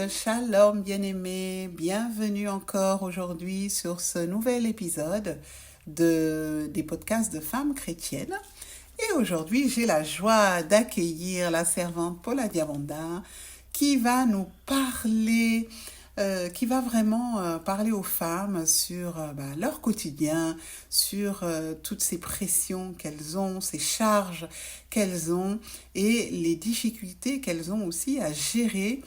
Shalom bien-aimés, bienvenue encore aujourd'hui sur ce nouvel épisode des podcasts de femmes chrétiennes. Et aujourd'hui, j'ai la joie d'accueillir la servante Paula Diamanda qui va nous parler, qui va vraiment parler aux femmes sur leur quotidien, sur toutes ces pressions qu'elles ont, ces charges qu'elles ont et les difficultés qu'elles ont aussi à gérer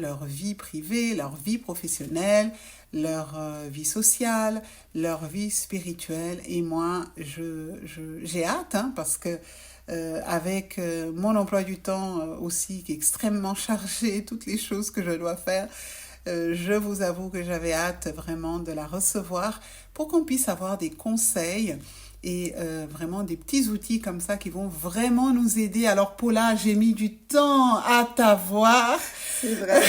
leur vie privée, leur vie professionnelle, leur vie sociale, leur vie spirituelle. Et moi, j'ai hâte parce que avec mon emploi du temps aussi qui est extrêmement chargé, toutes les choses que je dois faire, je vous avoue que j'avais hâte vraiment de la recevoir pour qu'on puisse avoir des conseils et vraiment des petits outils comme ça qui vont vraiment nous aider. Alors Paula, j'ai mis du temps à t'avoir. C'est vrai.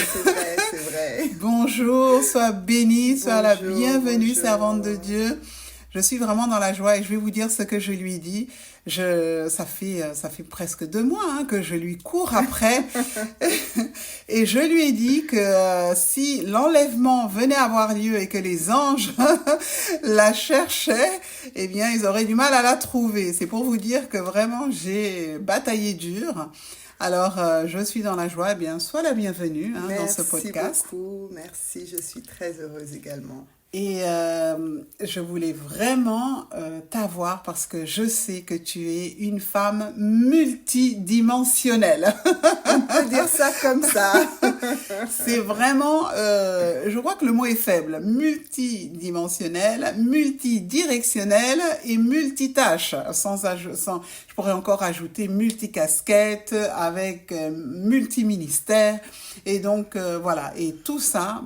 Bonjour, sois bénie, sois la bienvenue, bonjour. Servante de Dieu. Je suis vraiment dans la joie et je vais vous dire ce que je lui dis. Ça fait presque 2 mois que je lui cours après et je lui ai dit que si l'enlèvement venait avoir lieu et que les anges la cherchaient, eh bien ils auraient du mal à la trouver. C'est pour vous dire que vraiment j'ai bataillé dur. Alors, je suis dans la joie, eh bien, sois la bienvenue dans ce podcast. Merci beaucoup, merci, je suis très heureuse également. Et je voulais vraiment t'avoir parce que je sais que tu es une femme multidimensionnelle. On peut dire ça comme ça. C'est vraiment, je crois que le mot est faible, multidimensionnelle, multidirectionnelle et multitâche. Je pourrais encore ajouter multicasquette avec multiministère. Et donc, voilà. Et tout ça,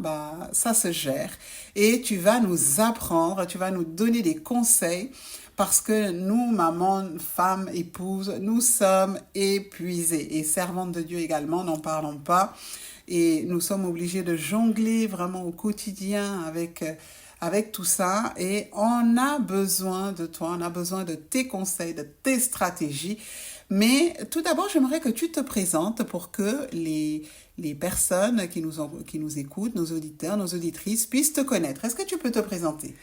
ça se gère. Et tu vas nous apprendre, tu vas nous donner des conseils parce que nous, maman, femme, épouse, nous sommes épuisées. Et servantes de Dieu également, n'en parlons pas. Et nous sommes obligés de jongler vraiment au quotidien avec tout ça. Et on a besoin de toi, on a besoin de tes conseils, de tes stratégies. Mais tout d'abord, j'aimerais que tu te présentes pour que les personnes qui nous écoutent, nos auditeurs, nos auditrices, puissent te connaître. Est-ce que tu peux te présenter?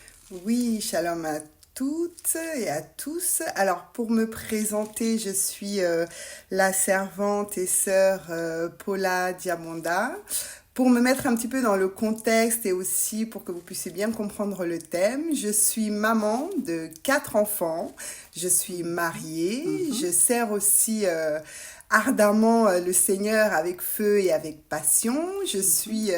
Oui, shalom à toutes et à tous. Alors, pour me présenter, je suis la servante et sœur Paula Diamanda. Pour me mettre un petit peu dans le contexte et aussi pour que vous puissiez bien comprendre le thème, je suis maman de 4 enfants. Je suis mariée. Je sers aussi ardemment le Seigneur avec feu et avec passion. Je suis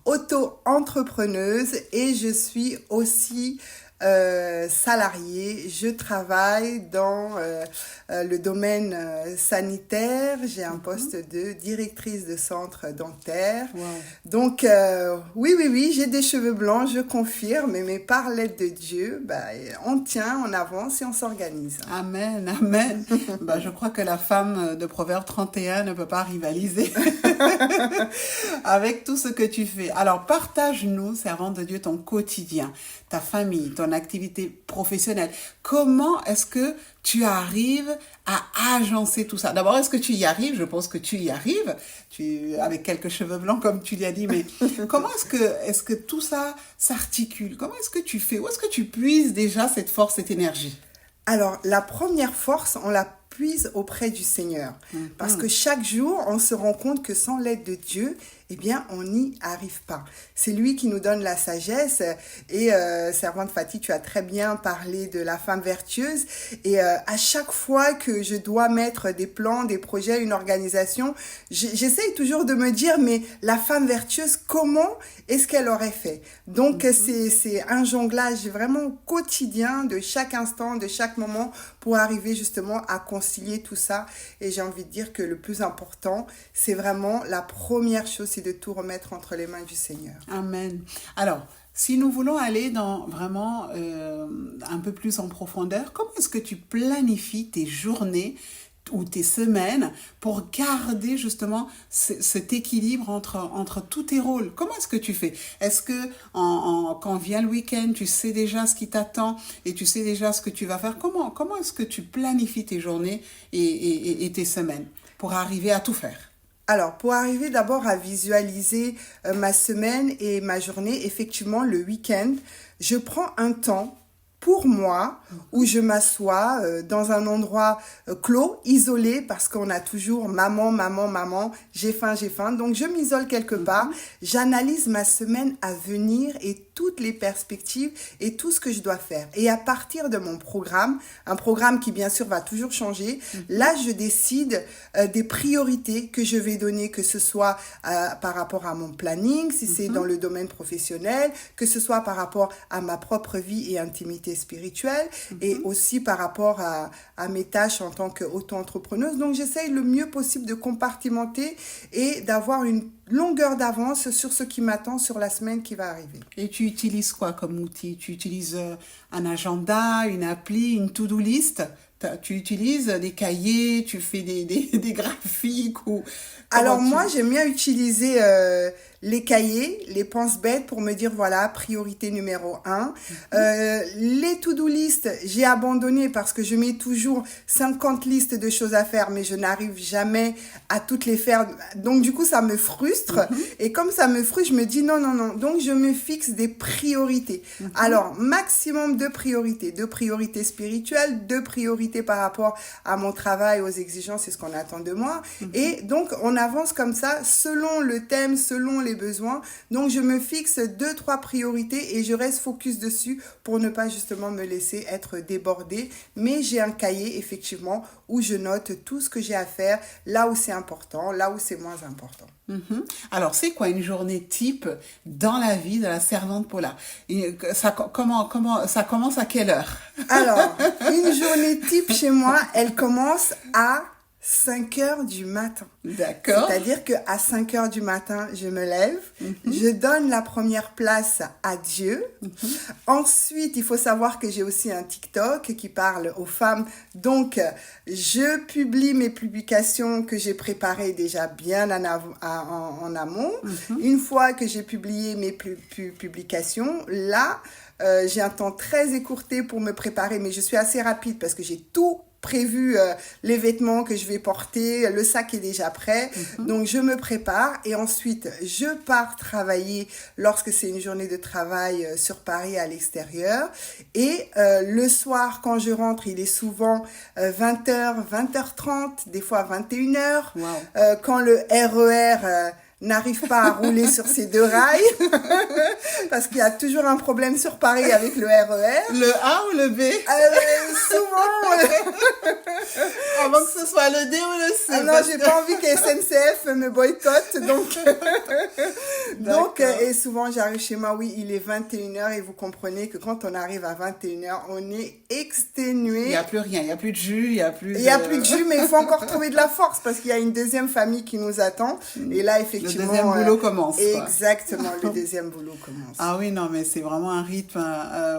auto-entrepreneuse et je suis aussi salariée. Je travaille dans le domaine sanitaire. J'ai un poste de directrice de centre dentaire. Wow. Donc, oui, j'ai des cheveux blancs, je confirme, mais par l'aide de Dieu, on tient, on avance et on s'organise. Amen, amen. Je crois que la femme de Proverbe 31 ne peut pas rivaliser avec tout ce que tu fais. Alors, partage-nous, servante de Dieu, ton quotidien, ta famille, ton activité professionnelle. Comment est-ce que tu arrives à agencer tout ça? D'abord, est-ce que tu y arrives? Je pense que tu y arrives, avec quelques cheveux blancs comme tu l'as dit, mais comment est-ce que tout ça s'articule? Comment est-ce que tu fais? Où est-ce que tu puises déjà cette force, cette énergie? Alors, la première force, on la puise auprès du Seigneur. Parce que chaque jour, on se rend compte que sans l'aide de Dieu, eh bien, on n'y arrive pas. C'est lui qui nous donne la sagesse. Et servante Fatih, tu as très bien parlé de la femme vertueuse. Et à chaque fois que je dois mettre des plans, des projets, une organisation, j'essaye toujours de me dire, mais la femme vertueuse, comment est-ce qu'elle aurait fait? Donc, c'est un jonglage vraiment quotidien de chaque instant, de chaque moment pour arriver justement à concilier tout ça. Et j'ai envie de dire que le plus important, c'est vraiment la première chose, c'est de tout remettre entre les mains du Seigneur. Amen. Alors, si nous voulons aller dans vraiment un peu plus en profondeur, comment est-ce que tu planifies tes journées ou tes semaines pour garder justement cet équilibre entre tous tes rôles? Comment est-ce que tu fais? Est-ce que quand vient le week-end, tu sais déjà ce qui t'attend et tu sais déjà ce que tu vas faire? Comment est-ce que tu planifies tes journées et tes semaines pour arriver à tout faire? Alors, pour arriver d'abord à visualiser ma semaine et ma journée, effectivement, le week-end, je prends un temps pour moi, où je m'assois dans un endroit clos, isolé, parce qu'on a toujours maman, j'ai faim. Donc, je m'isole quelque part, j'analyse ma semaine à venir et toutes les perspectives et tout ce que je dois faire. Et à partir de mon programme, un programme qui bien sûr va toujours changer, là, je décide des priorités que je vais donner, que ce soit par rapport à mon planning, si c'est dans le domaine professionnel, que ce soit par rapport à ma propre vie et intimité spirituelle et aussi par rapport à mes tâches en tant qu'auto-entrepreneuse. Donc, j'essaye le mieux possible de compartimenter et d'avoir une longueur d'avance sur ce qui m'attend sur la semaine qui va arriver. Et tu utilises quoi comme outil? Tu utilises un agenda, une appli, une to-do list? Tu utilises des cahiers, tu fais des graphiques ou... Alors moi, j'aime bien utiliser les cahiers, les pense-bêtes pour me dire, voilà, priorité numéro 1. Les to-do list, j'ai abandonné parce que je mets toujours 50 listes de choses à faire, mais je n'arrive jamais à toutes les faire. Donc, du coup, ça me frustre. Et comme ça me frustre, je me dis non. Donc, je me fixe des priorités. Alors, maximum de priorités spirituelles, de priorités par rapport à mon travail, aux exigences et ce qu'on attend de moi. Et donc, on avance comme ça, selon le thème, selon les besoins. Donc, je me fixe 2-3 priorités et je reste focus dessus pour ne pas justement me laisser être débordée. Mais j'ai un cahier, effectivement, où je note tout ce que j'ai à faire, là où c'est important, là où c'est moins important. Alors, c'est quoi une journée type dans la vie de la servante Paula? Ça commence à quelle heure? Alors, une journée type chez moi, elle commence à 5 heures du matin. D'accord. C'est-à-dire qu'à 5 heures du matin, je me lève, je donne la première place à Dieu. Ensuite, il faut savoir que j'ai aussi un TikTok qui parle aux femmes. Donc, je publie mes publications que j'ai préparées déjà bien en amont. Une fois que j'ai publié mes publications, là, j'ai un temps très écourté pour me préparer, mais je suis assez rapide parce que j'ai tout prévu, les vêtements que je vais porter, le sac est déjà prêt. Donc, je me prépare et ensuite, je pars travailler lorsque c'est une journée de travail sur Paris à l'extérieur. Et le soir, quand je rentre, il est souvent 20h, 20h30, des fois 21h. Wow. Quand le RER... n'arrive pas à rouler sur ces deux rails parce qu'il y a toujours un problème sur Paris avec le RER. Le A ou le B? Souvent. Avant que ce soit le D ou le C. Ah non, j'ai pas envie que SNCF me boycotte. Donc et souvent j'arrive chez moi, oui, il est 21h et vous comprenez que quand on arrive à 21h, on est exténué. Il n'y a plus rien, il n'y a plus de jus, il n'y a plus de jus, mais il faut encore trouver de la force parce qu'il y a une deuxième famille qui nous attend. Et là, effectivement... Le deuxième boulot commence. Exactement, le deuxième boulot commence. Ah oui, non, mais c'est vraiment un rythme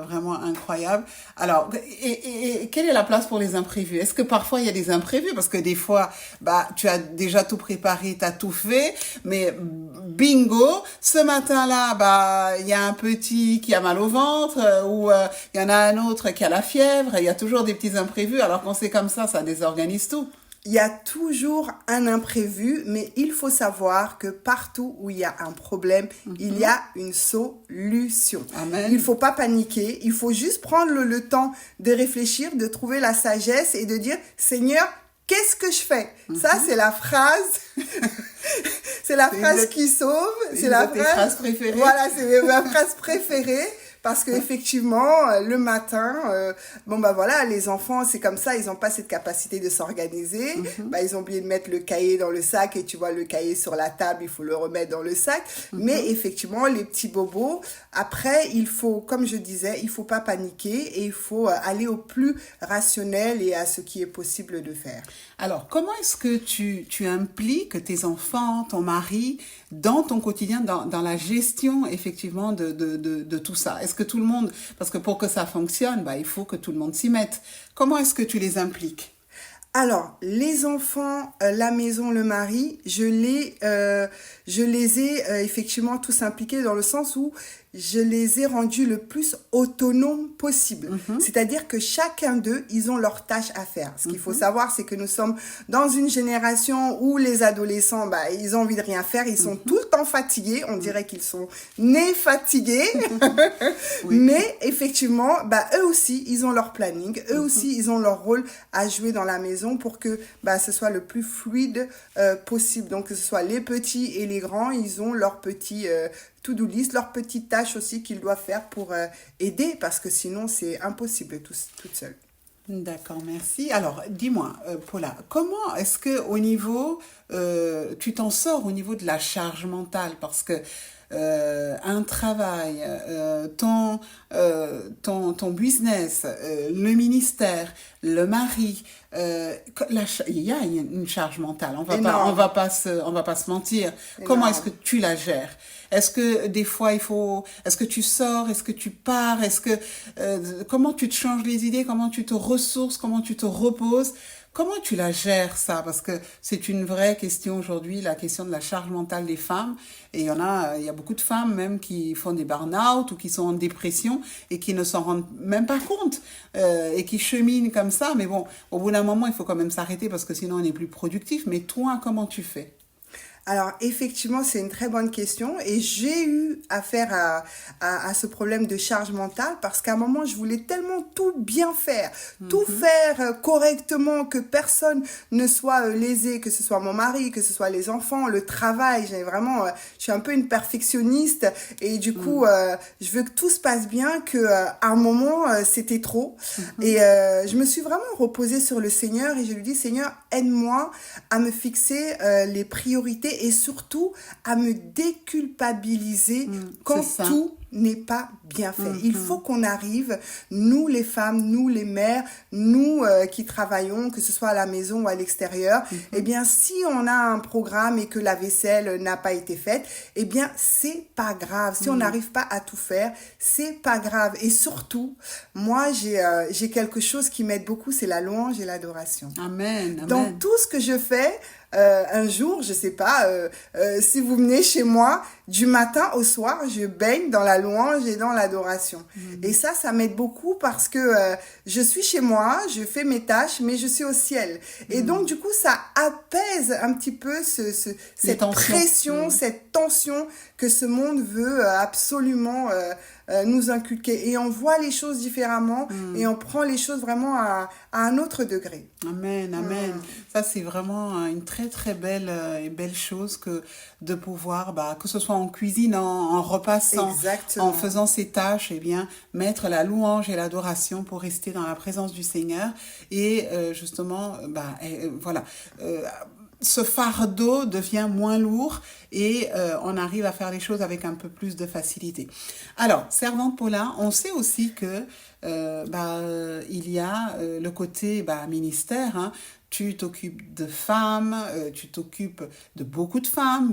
vraiment incroyable. Alors, et quelle est la place pour les imprévus? Est-ce que parfois il y a des imprévus? Parce que des fois, tu as déjà tout préparé, tu as tout fait, mais bingo, ce matin-là, il y a un petit qui a mal au ventre, ou il y en a un autre qui a la fièvre. Il y a toujours des petits imprévus. Alors quand c'est comme ça désorganise tout. Il y a toujours un imprévu, mais il faut savoir que partout où il y a un problème, il y a une solution. Amen. Il ne faut pas paniquer, il faut juste prendre le temps de réfléchir, de trouver la sagesse et de dire « Seigneur, qu'est-ce que je fais ?» Ça, c'est la phrase... c'est la phrase qui sauve. C'est la phrase préférée. Voilà, c'est ma phrase préférée. Parce que effectivement, le matin, voilà, les enfants, c'est comme ça, ils n'ont pas cette capacité de s'organiser. Ils ont oublié de mettre le cahier dans le sac et tu vois le cahier sur la table, il faut le remettre dans le sac. Mais effectivement, les petits bobos, après, il faut, comme je disais, il faut pas paniquer et il faut aller au plus rationnel et à ce qui est possible de faire. Alors, comment est-ce que tu impliques tes enfants, ton mari, dans ton quotidien, dans la gestion, effectivement, de tout ça? Est-ce que tout le monde, parce que pour que ça fonctionne, il faut que tout le monde s'y mette. Comment est-ce que tu les impliques? Alors, les enfants, la maison, le mari, je les ai effectivement tous impliqués dans le sens où je les ai rendus le plus autonomes possible. C'est-à-dire que chacun d'eux, ils ont leur tâche à faire. Ce qu'il faut savoir, c'est que nous sommes dans une génération où les adolescents, bah, ils ont envie de rien faire, ils sont tout le temps fatigués. On dirait qu'ils sont nés fatigués. Mais effectivement, bah, eux aussi, ils ont leur planning. Eux aussi, ils ont leur rôle à jouer dans la maison pour que bah, ce soit le plus fluide possible. Donc, que ce soit les petits et les grands, ils ont leur petit to-do list, leurs petites tâches aussi qu'ils doivent faire pour aider, parce que sinon, c'est impossible toute seule. D'accord, merci. Alors, dis-moi, Paula, comment est-ce que au niveau, tu t'en sors au niveau de la charge mentale? Parce que un travail, ton business, le ministère, le mari, il y a une charge mentale. On va pas se mentir. Comment est-ce que tu la gères? Est-ce que des fois est-ce que tu sors, est-ce que tu pars, comment tu te changes les idées, comment tu te ressources, comment tu te reposes? Comment tu la gères, ça? Parce que c'est une vraie question aujourd'hui, la question de la charge mentale des femmes. Et il y a beaucoup de femmes même qui font des burn-out ou qui sont en dépression et qui ne s'en rendent même pas compte et qui cheminent comme ça. Mais bon, au bout d'un moment, il faut quand même s'arrêter parce que sinon on n'est plus productif. Mais toi, comment tu fais? Alors, effectivement, c'est une très bonne question et j'ai eu affaire à ce problème de charge mentale parce qu'à un moment, je voulais tellement tout bien faire, tout faire correctement, que personne ne soit lésé, que ce soit mon mari, que ce soit les enfants, le travail. Je suis un peu une perfectionniste et du coup, je veux que tout se passe bien, à un moment, c'était trop. Et je me suis vraiment reposée sur le Seigneur et je lui dis, Seigneur, aide-moi à me fixer les priorités et surtout à me déculpabiliser quand tout n'est pas bien fait. Il faut qu'on arrive, nous les femmes, nous les mères, nous qui travaillons, que ce soit à la maison ou à l'extérieur, eh bien si on a un programme et que la vaisselle n'a pas été faite, eh bien c'est pas grave. Si on n'arrive pas à tout faire, c'est pas grave. Et surtout, moi j'ai quelque chose qui m'aide beaucoup, c'est la louange et l'adoration. Amen. Dans tout ce que je fais, un jour, je sais pas, si vous venez chez moi, du matin au soir, je baigne dans la louange et dans l'adoration. Et ça m'aide beaucoup parce que je suis chez moi, je fais mes tâches, mais je suis au ciel. Et donc, du coup, ça apaise un petit peu cette pression, cette tension que ce monde veut absolument nous inculquer. Et on voit les choses différemment et on prend les choses vraiment à un autre degré. Amen, amen. Ça, c'est vraiment une très, très belle et belle chose que de pouvoir, que ce soit en cuisine, en repassant, en faisant ses tâches, eh bien, mettre la louange et l'adoration pour rester dans la présence du Seigneur. Et justement, voilà. Ce fardeau devient moins lourd et on arrive à faire les choses avec un peu plus de facilité. Alors, servante Paula, on sait aussi que il y a le côté ministère, hein. Tu t'occupes de femmes, tu t'occupes de beaucoup de femmes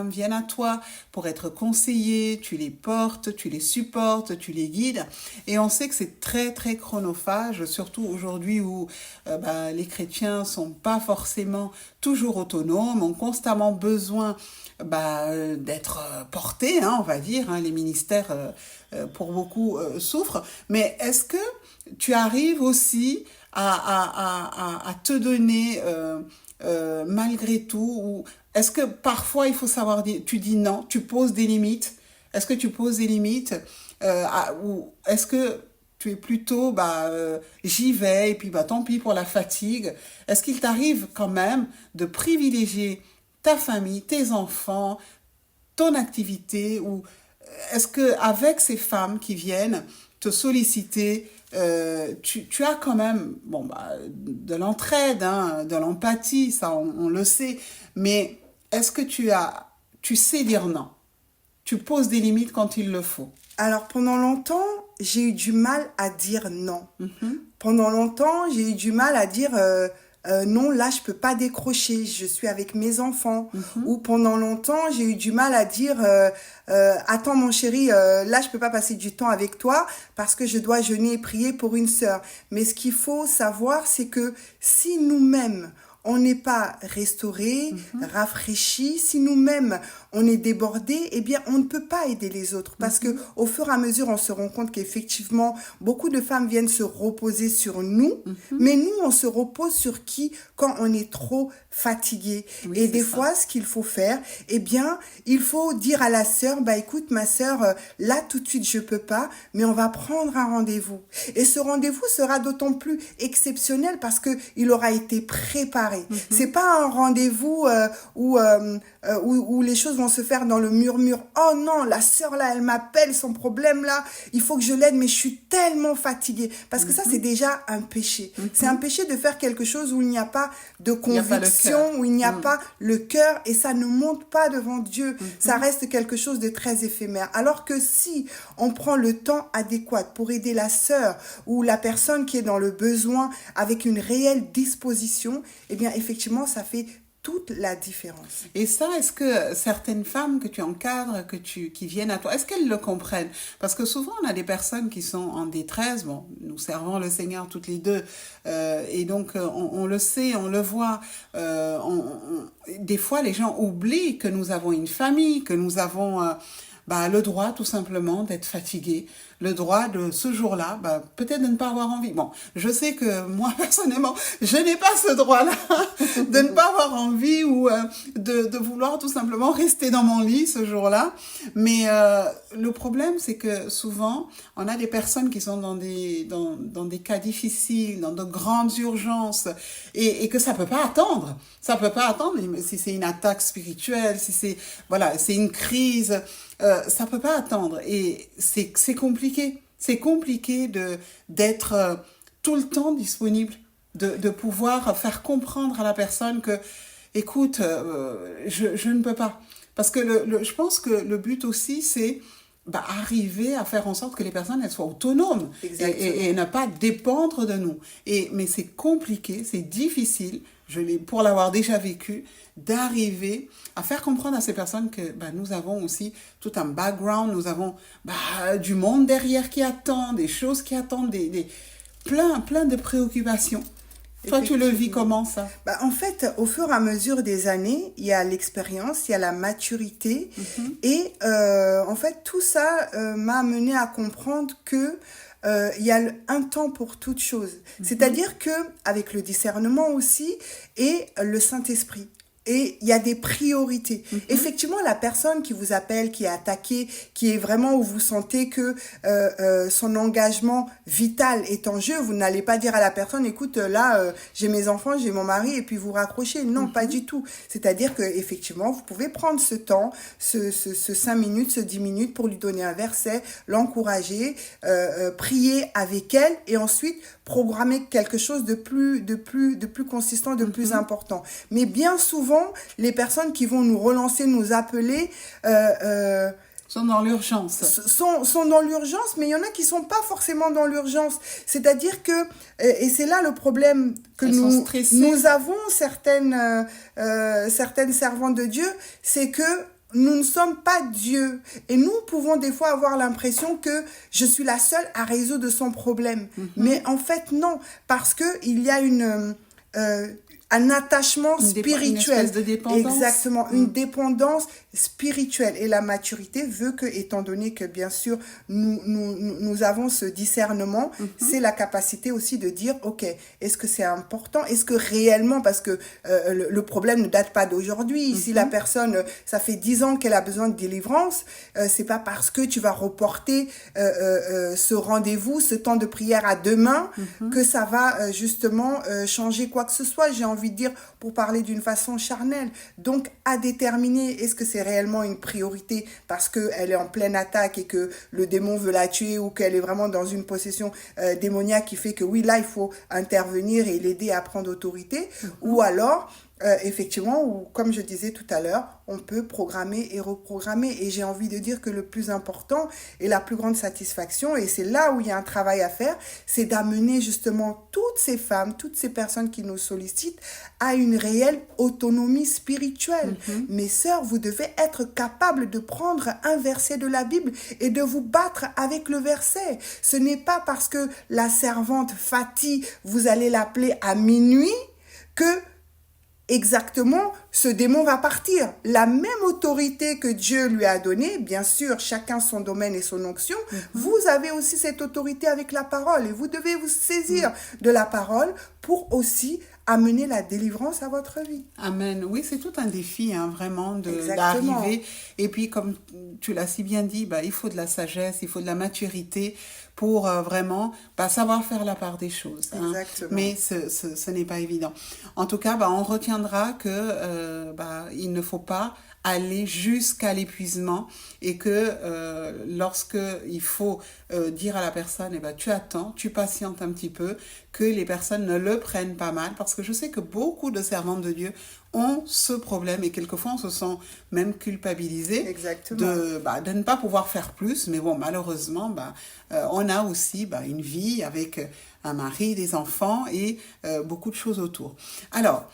viennent à toi pour être conseillées, tu les portes, tu les supportes, tu les guides. Et on sait que c'est très, très chronophage, surtout aujourd'hui où les chrétiens sont pas forcément toujours autonomes, ont constamment besoin d'être portés, hein, on va dire, hein, les ministères pour beaucoup souffrent. Mais est-ce que tu arrives aussi à te donner malgré tout, ou est-ce que parfois il faut savoir dire, tu dis non, tu poses des limites? Est-ce que tu poses des limites ou est-ce que tu es plutôt j'y vais et puis tant pis pour la fatigue? Est-ce qu'il t'arrive quand même de privilégier ta famille, tes enfants, ton activité, ou est-ce que avec ces femmes qui viennent te solliciter, tu as quand même de l'entraide, hein, de l'empathie, ça on le sait, mais est-ce que tu sais dire non? Tu poses des limites quand il le faut? Alors pendant longtemps, j'ai eu du mal à dire non. Pendant longtemps, j'ai eu du mal à dire non, là je peux pas décrocher, je suis avec mes enfants. Ou pendant longtemps, j'ai eu du mal à dire attends mon chéri, là je peux pas passer du temps avec toi parce que je dois jeûner et prier pour une sœur. Mais ce qu'il faut savoir, c'est que si nous-mêmes on n'est pas restauré, rafraîchi, si nous-mêmes on est débordé, eh bien on ne peut pas aider les autres parce que au fur et à mesure on se rend compte qu'effectivement beaucoup de femmes viennent se reposer sur nous, mais nous on se repose sur qui quand on est trop fatigué. Oui, et c'est des ça. fois ce qu'il faut faire, eh bien il faut dire à la sœur, bah écoute ma sœur, là tout de suite je peux pas, mais on va prendre un rendez-vous. Et ce rendez-vous sera d'autant plus exceptionnel parce que il aura été préparé. C'est pas un rendez-vous où les choses vont se faire dans le murmure. Oh non, la sœur là, elle m'appelle, son problème là, il faut que je l'aide, mais je suis tellement fatiguée. Parce que ça, c'est déjà un péché. C'est un péché de faire quelque chose où il n'y a pas de conviction, où il n'y a pas le cœur, et ça ne monte pas devant Dieu. Ça reste quelque chose de très éphémère. Alors que si on prend le temps adéquat pour aider la sœur ou la personne qui est dans le besoin avec une réelle disposition, eh bien, effectivement, ça fait toute la différence. Et ça, est-ce que certaines femmes que tu encadres, qui viennent à toi, est-ce qu'elles le comprennent? Parce que souvent, on a des personnes qui sont en détresse. Bon, nous servons le Seigneur toutes les deux. Et donc, on le sait, on le voit. Des fois, les gens oublient que nous avons une famille, que nous avons le droit tout simplement d'être fatigué, le droit de ce jour-là, peut-être de ne pas avoir envie. Bon, je sais que moi personnellement, je n'ai pas ce droit-là de ne pas avoir envie ou de vouloir tout simplement rester dans mon lit ce jour-là. Mais le problème, c'est que souvent, on a des personnes qui sont dans des cas difficiles, dans de grandes urgences, et que ça peut pas attendre. Ça peut pas attendre, si c'est une attaque spirituelle, si c'est une crise. Ça peut pas attendre et c'est compliqué. C'est compliqué d'être tout le temps disponible, de pouvoir faire comprendre à la personne que, écoute, je ne peux pas. Parce que je pense que le but aussi, c'est arriver à faire en sorte que les personnes elles soient autonomes et ne pas dépendre de nous. Mais c'est compliqué, c'est difficile, pour l'avoir déjà vécu, d'arriver à faire comprendre à ces personnes que nous avons aussi tout un background, nous avons du monde derrière qui attend, des choses qui attendent, plein de préoccupations. Toi, tu le vis comment, ça? En fait, au fur et à mesure des années, il y a l'expérience, il y a la maturité. Et en fait, tout ça m'a amené à comprendre que il y a un temps pour toute chose. C'est-à-dire que avec le discernement aussi et le Saint-Esprit. Et il y a des priorités. Effectivement, la personne qui vous appelle, qui est attaquée, qui est vraiment où vous sentez que son engagement vital est en jeu, vous n'allez pas dire à la personne, écoute, là, j'ai mes enfants, j'ai mon mari, et puis vous raccrochez. Non, pas du tout. C'est-à-dire que effectivement, vous pouvez prendre ce temps, ce 5 minutes, ce 10 minutes pour lui donner un verset, l'encourager, prier avec elle, et ensuite programmer quelque chose de plus consistant, de plus important. Mais bien souvent, les personnes qui vont nous relancer, nous appeler, sont dans l'urgence. Sont dans l'urgence, mais il y en a qui sont pas forcément dans l'urgence. C'est-à-dire que, et c'est là le problème que nous avons certaines servantes de Dieu, c'est que nous ne sommes pas Dieu. Et nous pouvons des fois avoir l'impression que je suis la seule à résoudre son problème. Mais en fait, non. Parce que il y a un attachement spirituel. Une espèce de dépendance. Exactement, une dépendance spirituelle. Et la maturité veut que, étant donné que, bien sûr, nous avons ce discernement, c'est la capacité aussi de dire, OK, est-ce que c'est important? Est-ce que réellement, parce que le problème ne date pas d'aujourd'hui. Si la personne, ça fait 10 ans qu'elle a besoin de délivrance, c'est pas parce que tu vas reporter ce rendez-vous, ce temps de prière à demain, que ça va justement changer quoi que ce soit. J'ai envie de dire, pour parler d'une façon charnelle. Donc, à déterminer, est-ce que c'est réellement une priorité parce qu'elle est en pleine attaque et que le démon veut la tuer ou qu'elle est vraiment dans une possession démoniaque qui fait que oui, là, il faut intervenir et l'aider à prendre autorité. Ou alors, effectivement, ou comme je disais tout à l'heure, on peut programmer et reprogrammer. Et j'ai envie de dire que le plus important et la plus grande satisfaction, et c'est là où il y a un travail à faire, c'est d'amener justement toutes ces femmes, toutes ces personnes qui nous sollicitent à une réelle autonomie spirituelle. Mes sœurs, vous devez être capables de prendre un verset de la Bible et de vous battre avec le verset. Ce n'est pas parce que la servante Fatih, vous allez l'appeler à minuit, que exactement, ce démon va partir. La même autorité que Dieu lui a donnée, bien sûr, chacun son domaine et son onction, vous avez aussi cette autorité avec la parole et vous devez vous saisir de la parole pour aussi amener la délivrance à votre vie. Amen. Oui, c'est tout un défi, hein, vraiment, Exactement. d'arriver. Et puis, comme tu l'as si bien dit, bah, il faut de la sagesse, il faut de la maturité pour vraiment savoir faire la part des choses. Hein. Exactement. Mais ce n'est pas évident. En tout cas, on retiendra que il ne faut pas aller jusqu'à l'épuisement et que lorsque il faut dire à la personne, tu attends, tu patientes un petit peu, que les personnes ne le prennent pas mal, parce que je sais que beaucoup de servantes de Dieu ont ce problème et quelquefois on se sent même culpabilisé de ne pas pouvoir faire plus, mais bon, malheureusement, on a aussi une vie avec un mari, des enfants et beaucoup de choses autour. Alors,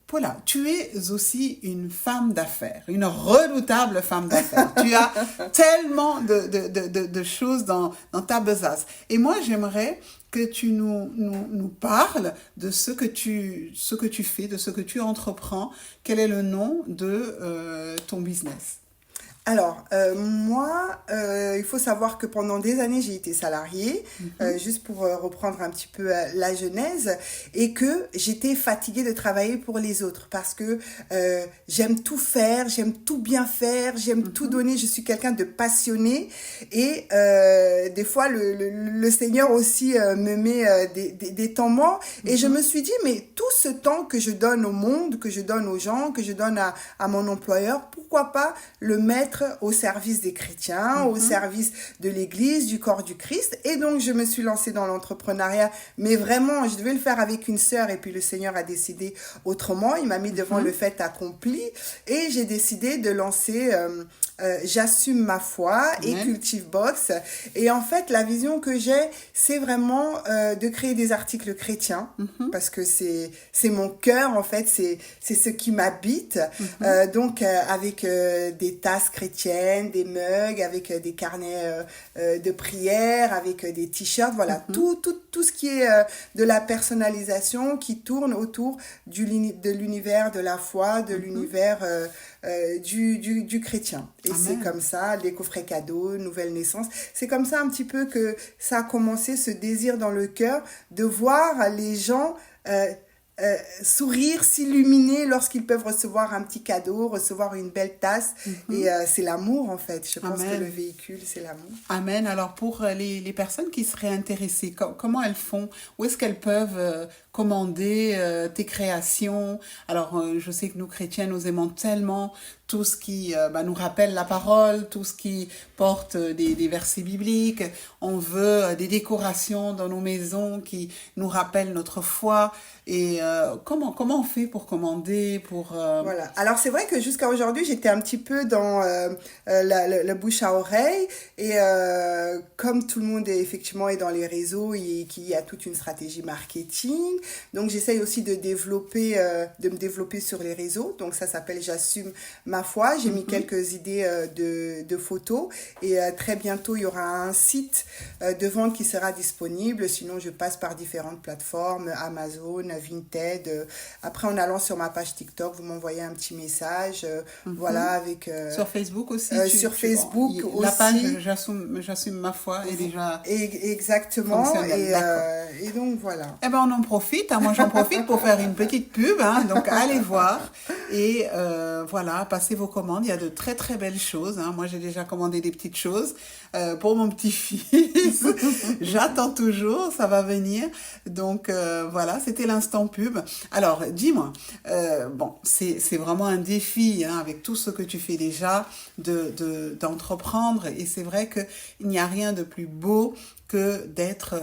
Paula, tu es aussi une femme d'affaires, une redoutable femme d'affaires. Tu as tellement de choses dans ta besace. Et moi, j'aimerais que tu nous parles de ce que tu fais, de ce que tu entreprends. Quel est le nom de ton business? Alors, moi, il faut savoir que pendant des années, j'ai été salariée, juste pour reprendre un petit peu la genèse, et que j'étais fatiguée de travailler pour les autres parce que j'aime tout faire, j'aime tout bien faire, j'aime tout donner, je suis quelqu'un de passionné et des fois, le Seigneur aussi me met des temps morts et je me suis dit, mais tout ce temps que je donne au monde, que je donne aux gens, que je donne à mon employeur, pourquoi pas le mettre au service des chrétiens, au service de l'Église, du corps du Christ. Et donc, je me suis lancée dans l'entrepreneuriat. Mais vraiment, je devais le faire avec une sœur et puis le Seigneur a décidé autrement. Il m'a mis devant le fait accompli et j'ai décidé de lancer J'assume ma foi et Cultive Box. Et en fait, la vision que j'ai, c'est vraiment de créer des articles chrétiens parce que c'est mon cœur, en fait, c'est ce qui m'habite. Donc, avec des tasses chrétiennes, des mugs, avec des carnets de prière, avec des t-shirts, voilà, tout ce qui est de la personnalisation qui tourne autour de l'univers de la foi, de l'univers du chrétien. Et c'est comme ça, les coffrets cadeaux, nouvelle naissance, c'est comme ça un petit peu que ça a commencé, ce désir dans le cœur de voir les gens sourire, s'illuminer lorsqu'ils peuvent recevoir un petit cadeau, recevoir une belle tasse. Et c'est l'amour, en fait. Je pense que le véhicule, c'est l'amour. Amen. Alors, pour les personnes qui seraient intéressées, comment elles font? Où est-ce qu'elles peuvent commander tes créations? Alors, je sais que nous, chrétiens, nous aimons tellement tout ce qui nous rappelle la parole, tout ce qui porte des versets bibliques. On veut des décorations dans nos maisons qui nous rappellent notre foi. Et comment on fait pour commander, Voilà. Alors, c'est vrai que jusqu'à aujourd'hui, j'étais un petit peu dans le bouche à oreille. Et comme tout le monde est dans les réseaux, il y a toute une stratégie marketing. Donc, j'essaye aussi de me développer sur les réseaux. Donc, ça s'appelle J'assume ma foi. J'ai mis quelques idées de photos. Et très bientôt, il y aura un site de vente qui sera disponible. Sinon, je passe par différentes plateformes, Amazon, Vinted. Après, en allant sur ma page TikTok, vous m'envoyez un petit message. Voilà, avec... sur Facebook aussi sur Facebook aussi. La page J'assume ma foi est déjà... Exactement. Et donc, voilà. Eh ben, on en profite. Hein. Moi, j'en profite pour faire une petite pub. Hein. Donc, allez voir. Et voilà, passez vos commandes. Il y a de très, très belles choses. Hein. Moi, j'ai déjà commandé des petites choses pour mon petit-fils. J'attends toujours. Ça va venir. Donc, voilà, c'était l'instant pub. Alors, dis-moi, c'est vraiment un défi hein, avec tout ce que tu fais déjà d'entreprendre. Et c'est vrai qu'il n'y a rien de plus beau que d'être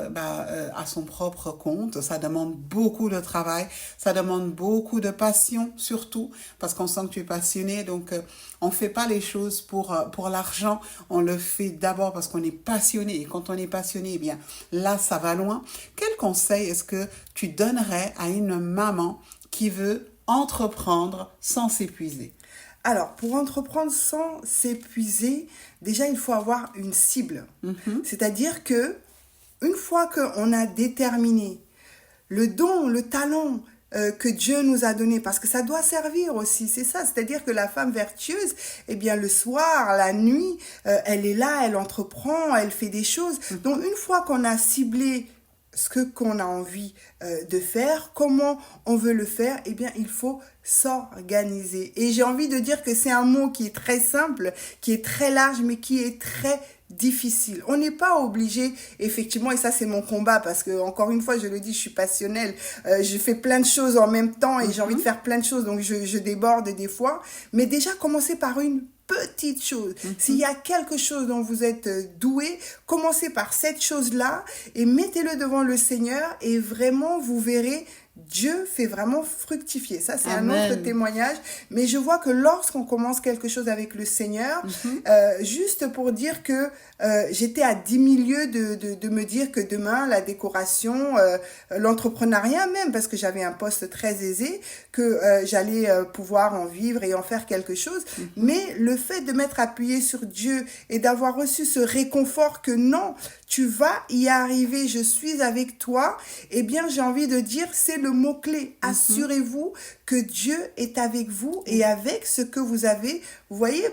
à son propre compte. Ça demande beaucoup de travail, ça demande beaucoup de passion surtout, parce qu'on sent que tu es passionné. Donc, on ne fait pas les choses pour l'argent, on le fait d'abord parce qu'on est passionné. Et quand on est passionné, eh bien, là, ça va loin. Quel conseil est-ce que tu donnerais à une maman qui veut entreprendre sans s'épuiser? Alors, pour entreprendre sans s'épuiser, déjà, il faut avoir une cible. C'est-à-dire que une fois qu'on a déterminé le don, le talent, que Dieu nous a donné, parce que ça doit servir aussi, c'est ça, c'est-à-dire que la femme vertueuse, eh bien le soir, la nuit, elle est là, elle entreprend, elle fait des choses. Donc une fois qu'on a ciblé ce qu'on a envie de faire, comment on veut le faire, eh bien il faut s'organiser. Et j'ai envie de dire que c'est un mot qui est très simple, qui est très large, mais qui est très difficile. On n'est pas obligé, effectivement, et ça c'est mon combat, parce que encore une fois, je le dis, je suis passionnelle, je fais plein de choses en même temps et j'ai envie de faire plein de choses, donc je déborde des fois, mais déjà commencer par une petite chose. S'il y a quelque chose dont vous êtes doué, commencez par cette chose-là et mettez-le devant le Seigneur et vraiment vous verrez Dieu fait vraiment fructifier. Ça, c'est Amen. un autre témoignage. Mais je vois que lorsqu'on commence quelque chose avec le Seigneur, juste pour dire que j'étais à 10 000 lieues de me dire que demain, la décoration, l'entrepreneuriat même, parce que j'avais un poste très aisé, que j'allais pouvoir en vivre et en faire quelque chose. Mais le fait de m'être appuyé sur Dieu et d'avoir reçu ce réconfort que non, tu vas y arriver, je suis avec toi, eh bien, j'ai envie de dire, c'est le mot-clé. Assurez-vous que Dieu est avec vous et avec ce que vous avez. Vous voyez,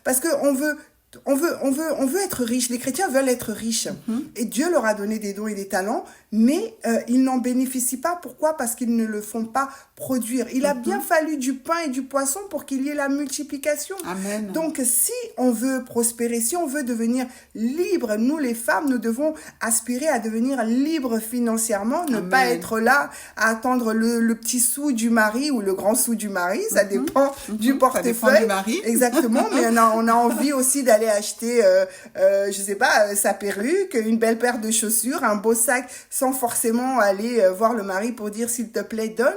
parce que on veut être riche. Les chrétiens veulent être riches. Et Dieu leur a donné des dons et des talents, mais ils n'en bénéficient pas. Pourquoi? Parce qu'ils ne le font pas produire. Il a bien fallu du pain et du poisson pour qu'il y ait la multiplication. Amen. Donc, si on veut prospérer, si on veut devenir libre, nous les femmes, nous devons aspirer à devenir libres financièrement, ne pas être là à attendre le petit sou du mari ou le grand sou du mari. Ça dépend du portefeuille. Ça dépend du mari. Exactement, mais on a envie aussi d'aller acheter, je sais pas, sa perruque, une belle paire de chaussures, un beau sac, sans forcément aller voir le mari pour dire s'il te plaît, donne.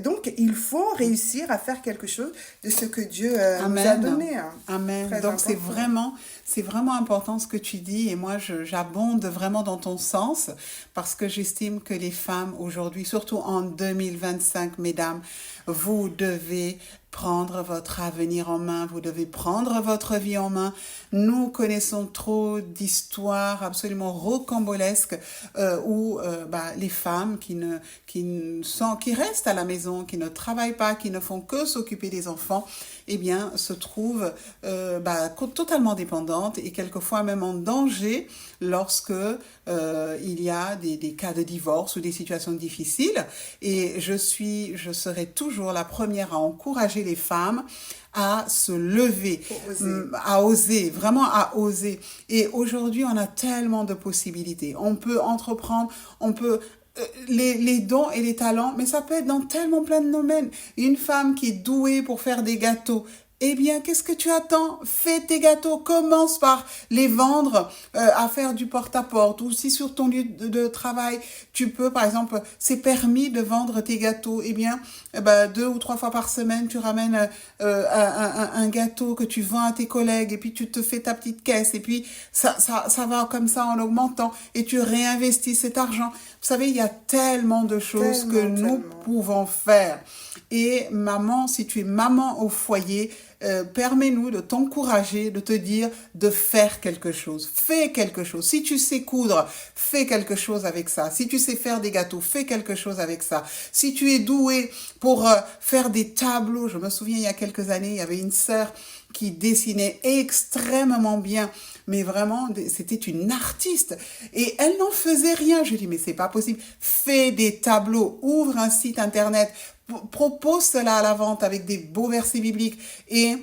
Donc, il faut réussir à faire quelque chose de ce que Dieu nous a donné. Hein. Amen. Très Donc, important. c'est vraiment important ce que tu dis et moi, j'abonde vraiment dans ton sens parce que j'estime que les femmes aujourd'hui, surtout en 2025, mesdames, vous devez prendre votre avenir en main, vous devez prendre votre vie en main. Nous connaissons trop d'histoires absolument rocambolesques où les femmes qui restent à la maison, qui ne travaillent pas, qui ne font que s'occuper des enfants, eh bien, se trouvent totalement dépendantes et quelquefois même en danger lorsque il y a des cas de divorce ou des situations difficiles. Et je serai toujours la première à encourager les femmes à se lever, à oser, vraiment à oser. Et aujourd'hui, on a tellement de possibilités. On peut entreprendre, on peut les dons et les talents, mais ça peut être dans tellement plein de domaines. Une femme qui est douée pour faire des gâteaux, eh bien, qu'est-ce que tu attends? Fais tes gâteaux, commence par les vendre à faire du porte-à-porte ou si sur ton lieu de travail, tu peux, par exemple, c'est permis de vendre tes gâteaux, eh bien, 2 ou 3 fois par semaine, tu ramènes un gâteau que tu vends à tes collègues et puis tu te fais ta petite caisse et puis ça va comme ça en augmentant et tu réinvestis cet argent. Vous savez, il y a tellement de choses que nous pouvons faire. Et maman, si tu es maman au foyer, permets-nous de t'encourager, de te dire de faire quelque chose. Fais quelque chose. Si tu sais coudre, fais quelque chose avec ça. Si tu sais faire des gâteaux, fais quelque chose avec ça. Si tu es doué pour faire des tableaux, je me souviens il y a quelques années, il y avait une sœur qui dessinait extrêmement bien, mais vraiment, c'était une artiste. Et elle n'en faisait rien. Je dis, mais c'est pas possible. Fais des tableaux, ouvre un site internet, propose cela à la vente avec des beaux versets bibliques et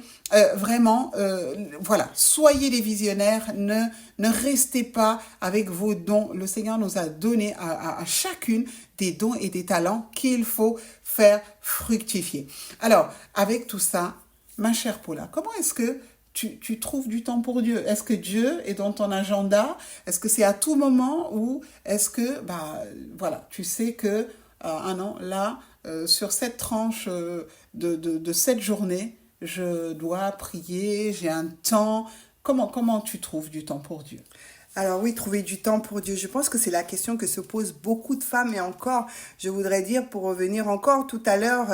voilà, soyez des visionnaires, ne restez pas avec vos dons. Le Seigneur nous a donné à chacune des dons et des talents qu'il faut faire fructifier. Alors, avec tout ça, ma chère Paula, comment est-ce que tu trouves du temps pour Dieu? Est-ce que Dieu est dans ton agenda? Est-ce que c'est à tout moment ou est-ce que, tu sais que, sur cette tranche de cette journée, je dois prier, j'ai un temps. Comment tu trouves du temps pour Dieu? Alors oui, trouver du temps pour Dieu. Je pense que c'est la question que se posent beaucoup de femmes. Et encore, je voudrais dire, pour revenir encore tout à l'heure,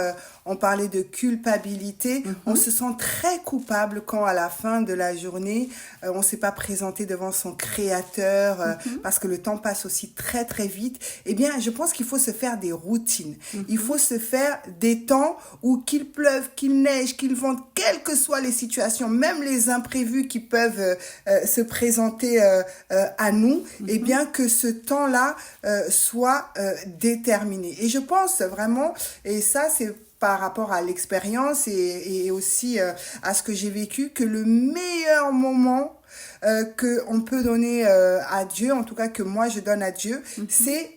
on parlait de culpabilité. On se sent très coupable quand à la fin de la journée, on ne s'est pas présenté devant son créateur parce que le temps passe aussi très très vite. Eh bien, je pense qu'il faut se faire des routines. Il faut se faire des temps où qu'il pleuve, qu'il neige, qu'il vente, quelles que soient les situations, même les imprévus qui peuvent se présenter à nous, et bien que ce temps-là soit déterminé. Et je pense vraiment, et ça c'est par rapport à l'expérience et aussi à ce que j'ai vécu, que le meilleur moment qu'on peut donner à Dieu, en tout cas que moi je donne à Dieu, c'est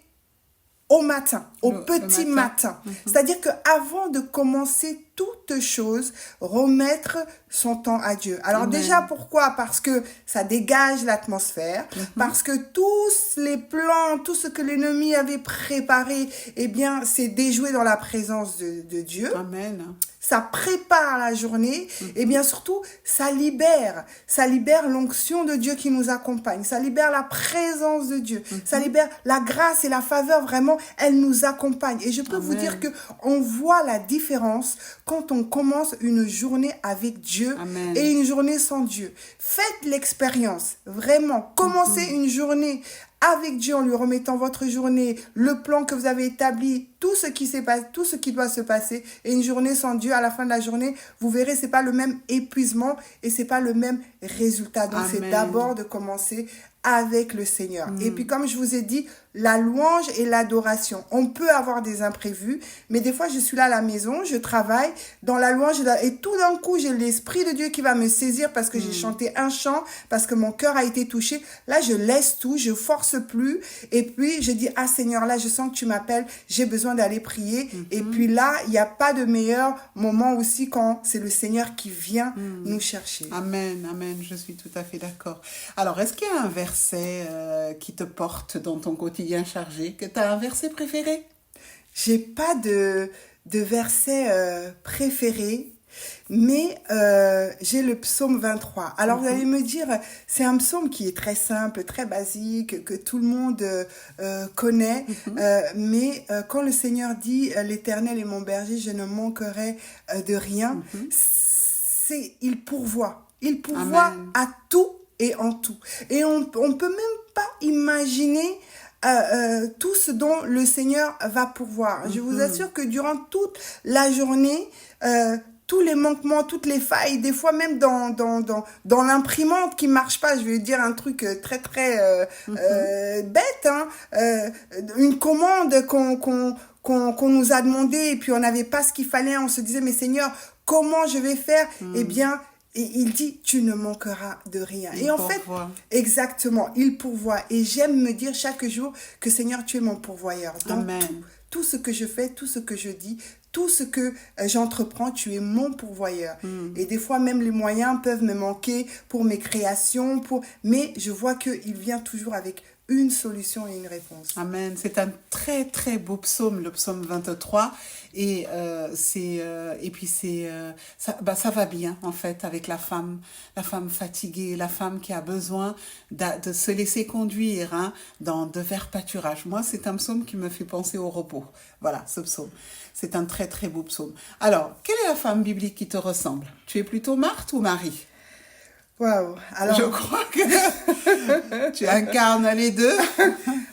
au matin, au petit matin. C'est-à-dire qu'avant de commencer toute chose, remettre son temps à Dieu. Alors déjà, pourquoi? Parce que ça dégage l'atmosphère, parce que tous les plans, tout ce que l'ennemi avait préparé, eh bien, c'est déjoué dans la présence de Dieu. Amen. Ça prépare la journée et bien surtout, ça libère l'onction de Dieu qui nous accompagne, ça libère la présence de Dieu, ça libère la grâce et la faveur, vraiment, elle nous accompagne. Et je peux vous dire que on voit la différence quand on commence une journée avec Dieu et une journée sans Dieu. Faites l'expérience, vraiment, commencez une journée avec Dieu en lui remettant votre journée, le plan que vous avez établi, tout ce qui s'est passé, tout ce qui doit se passer, et une journée sans Dieu, à la fin de la journée, vous verrez, c'est pas le même épuisement et c'est pas le même résultat. Donc c'est d'abord de commencer avec le Seigneur. Et puis comme je vous ai dit, la louange et l'adoration. On peut avoir des imprévus, mais des fois je suis là à la maison, je travaille dans la louange et tout d'un coup j'ai l'Esprit de Dieu qui va me saisir parce que j'ai chanté un chant, parce que mon cœur a été touché. Là je laisse tout, je force plus et puis je dis ah Seigneur, là je sens que tu m'appelles, j'ai besoin d'aller prier. Et puis là il n'y a pas de meilleur moment aussi quand c'est le Seigneur qui vient nous chercher. Amen, amen, je suis tout à fait d'accord. Alors est-ce qu'il y a un verset qui te porte dans ton quotidien chargé, que tu as un verset préféré? J'ai pas de verset préféré, mais j'ai le psaume 23. Alors vous allez me dire, c'est un psaume qui est très simple, très basique, que tout le monde connaît, mais quand le Seigneur dit « L'Éternel est mon berger, je ne manquerai de rien », il pourvoit. Il pourvoit à tout et en tout. Et on peut même pas imaginer tout ce dont le Seigneur va pourvoir. Je vous assure que durant toute la journée, tous les manquements, toutes les failles, des fois même dans l'imprimante qui marche pas, je vais dire un truc très très bête, hein, une commande qu'on nous a demandé et puis on n'avait pas ce qu'il fallait, on se disait mais Seigneur, comment je vais faire? Eh bien, et il dit, tu ne manqueras de rien. Et en fait, exactement, il pourvoit. Et j'aime me dire chaque jour que Seigneur, tu es mon pourvoyeur. Dans tout ce que je fais, tout ce que je dis, tout ce que j'entreprends, tu es mon pourvoyeur. Et des fois, même les moyens peuvent me manquer pour mes créations, mais je vois qu'il vient toujours avec une solution et une réponse. Amen. C'est un très très beau psaume, le psaume 23. Et puis ça va bien en fait avec la femme fatiguée, la femme qui a besoin de se laisser conduire de vers pâturage. Moi, c'est un psaume qui me fait penser au repos. Voilà, ce psaume. C'est un très très beau psaume. Alors, quelle est la femme biblique qui te ressemble? Tu es plutôt Marthe ou Marie? Waouh. Alors, je crois que tu incarnes les deux.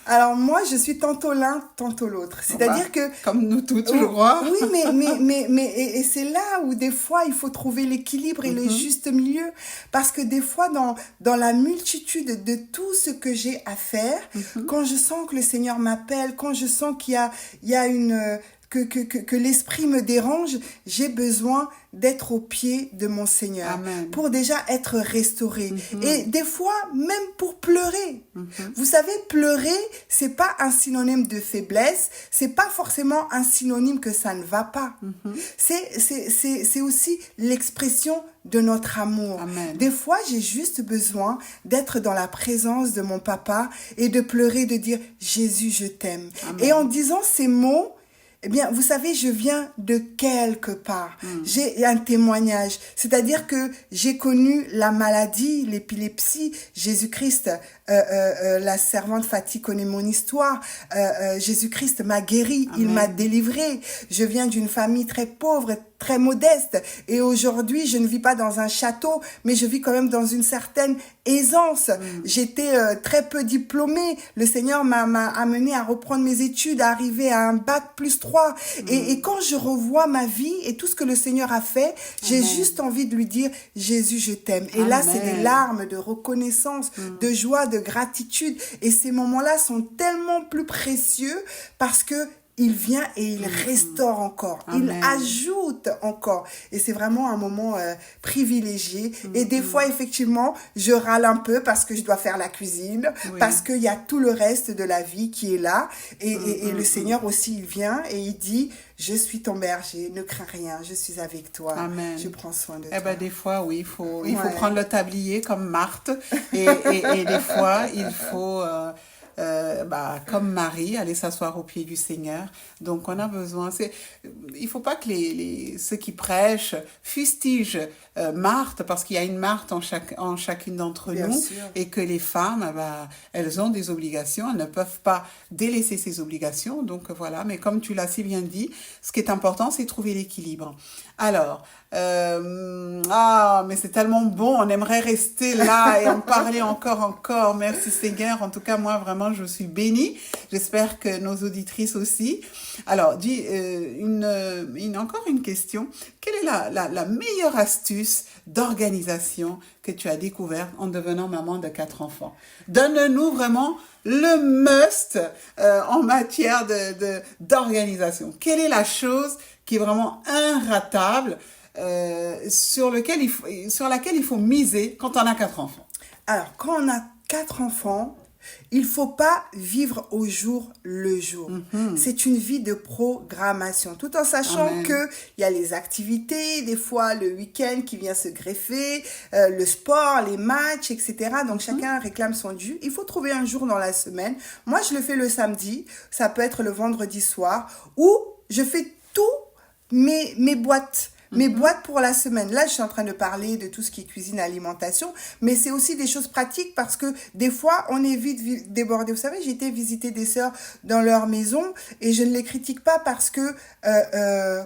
Alors moi, je suis tantôt l'un, tantôt l'autre. C'est-à-dire que comme nous toutes, je crois. Oui, mais c'est là où des fois il faut trouver l'équilibre et le juste milieu, parce que des fois dans la multitude de tout ce que j'ai à faire, quand je sens que le Seigneur m'appelle, quand je sens qu'il y a une que l'esprit me dérange, j'ai besoin d'être au pied de mon Seigneur. Amen. Pour déjà être restauré. Et des fois, même pour pleurer. Vous savez, pleurer, c'est pas un synonyme de faiblesse, c'est pas forcément un synonyme que ça ne va pas. C'est aussi l'expression de notre amour. Amen. Des fois, j'ai juste besoin d'être dans la présence de mon papa et de pleurer, de dire « Jésus, je t'aime ». Et en disant ces mots, eh bien, vous savez, je viens de quelque part. J'ai un témoignage. C'est-à-dire que j'ai connu la maladie, l'épilepsie. Jésus-Christ la servante Fatih connaît mon histoire. Jésus-Christ m'a guéri, Amen. il m'a délivré. Je viens d'une famille très pauvre, très modeste. Et aujourd'hui, je ne vis pas dans un château, mais je vis quand même dans une certaine aisance. J'étais très peu diplômée. Le Seigneur m'a amené à reprendre mes études, à arriver à un bac+3. Et quand je revois ma vie et tout ce que le Seigneur a fait, j'ai juste envie de lui dire, Jésus, je t'aime. Et là, c'est des larmes de reconnaissance, de joie, de gratitude. Et ces moments-là sont tellement plus précieux parce que il vient et il restaure encore. Amen. Il ajoute encore. Et c'est vraiment un moment privilégié. Et des fois, effectivement, je râle un peu parce que je dois faire la cuisine, parce qu'il y a tout le reste de la vie qui est là. Et le Seigneur aussi, il vient et il dit, je suis ton berger, ne crains rien, je suis avec toi. Amen. Je prends soin de toi. Eh ben, des fois, oui, il faut prendre le tablier comme Marthe. Et des fois, il faut... comme Marie, aller s'asseoir au pied du Seigneur. Donc, on a besoin. Il faut pas que ceux qui prêchent fustigent Marthe, parce qu'il y a une Marthe en chacune d'entre Bien nous, sûr. et que les femmes, elles ont des obligations, elles ne peuvent pas délaisser ces obligations. Donc, voilà. Mais comme tu l'as si bien dit, ce qui est important, c'est trouver l'équilibre. Alors, mais c'est tellement bon, on aimerait rester là et en parler encore. Merci Seigneur. En tout cas, moi, vraiment, je suis bénie. J'espère que nos auditrices aussi. Alors, encore une question. Quelle est la meilleure astuce d'organisation que tu as découverte en devenant maman de 4 enfants? Donne-nous vraiment le must en matière d'organisation. Quelle est la chose qui est vraiment inratable, sur laquelle il faut miser quand on a 4 enfants? Alors, quand on a 4 enfants, il faut pas vivre au jour le jour. C'est une vie de programmation, tout en sachant Amen. que il y a les activités, des fois le week-end qui vient se greffer, le sport, les matchs, etc. Donc chacun réclame son dû. Il faut trouver un jour dans la semaine. Moi, je le fais le samedi. Ça peut être le vendredi soir où je fais tout mes boîtes. Mes boîtes pour la semaine. Là, je suis en train de parler de tout ce qui est cuisine, alimentation, mais c'est aussi des choses pratiques parce que des fois, on est vite débordé. Vous savez, j'ai été visiter des sœurs dans leur maison et je ne les critique pas parce que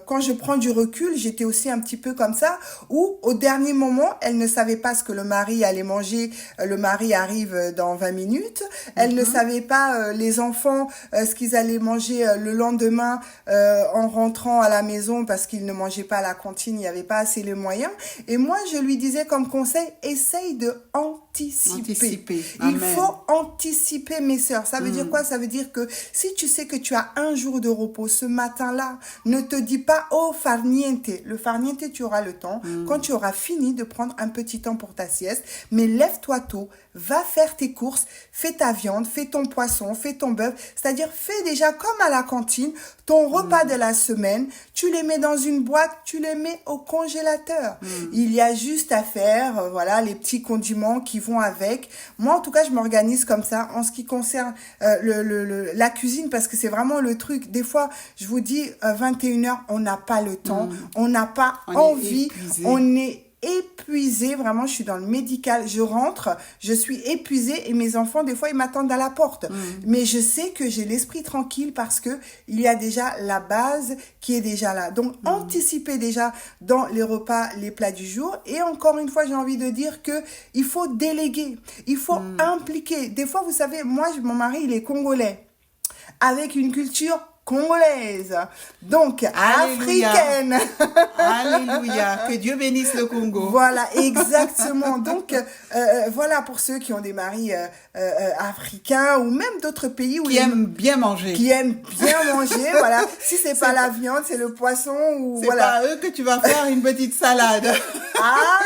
quand je prends du recul, j'étais aussi un petit peu comme ça, où au dernier moment, elles ne savaient pas ce que le mari allait manger. Le mari arrive dans 20 minutes. Elles ne savaient pas, les enfants, ce qu'ils allaient manger le lendemain en rentrant à la maison parce qu'ils ne mangeaient pas à la cantine, il n'y avait pas assez les moyens. Et moi, je lui disais comme conseil, essaye de anticiper. Il faut anticiper, mes sœurs. Ça veut dire quoi? Ça veut dire que si tu sais que tu as un jour de repos ce matin-là, ne te dis pas, oh, far niente. Le far niente, tu auras le temps. Quand tu auras fini de prendre un petit temps pour ta sieste, mais lève-toi tôt, va faire tes courses, fais ta viande, fais ton poisson, fais ton bœuf. C'est-à-dire, fais déjà comme à la cantine, ton repas de la semaine, tu les mets dans une boîte, tu les mets au congélateur. Il y a juste à faire, voilà, les petits condiments qui vont avec. Moi, en tout cas, je m'organise comme ça en ce qui concerne la cuisine parce que c'est vraiment le truc. Des fois, je vous dis, 21h, on n'a pas le temps, on n'a pas envie, on est épuisée, vraiment, je suis dans le médical, je rentre, je suis épuisée et mes enfants, des fois, ils m'attendent à la porte. Mais je sais que j'ai l'esprit tranquille parce que il y a déjà la base qui est déjà là. Donc, anticiper déjà dans les repas, les plats du jour. Et encore une fois, j'ai envie de dire que il faut déléguer, il faut impliquer. Des fois, vous savez, moi, mon mari, il est congolais, avec une culture congolaise, donc Alléluia. africaine. Alléluia, que Dieu bénisse le Congo. Voilà, exactement. Donc, voilà pour ceux qui ont des maris africains ou même d'autres pays où Qui aiment bien manger. qui aiment bien manger. Voilà, si c'est pas la viande, c'est le poisson ou C'est voilà. pas à eux que tu vas faire une petite salade. Ah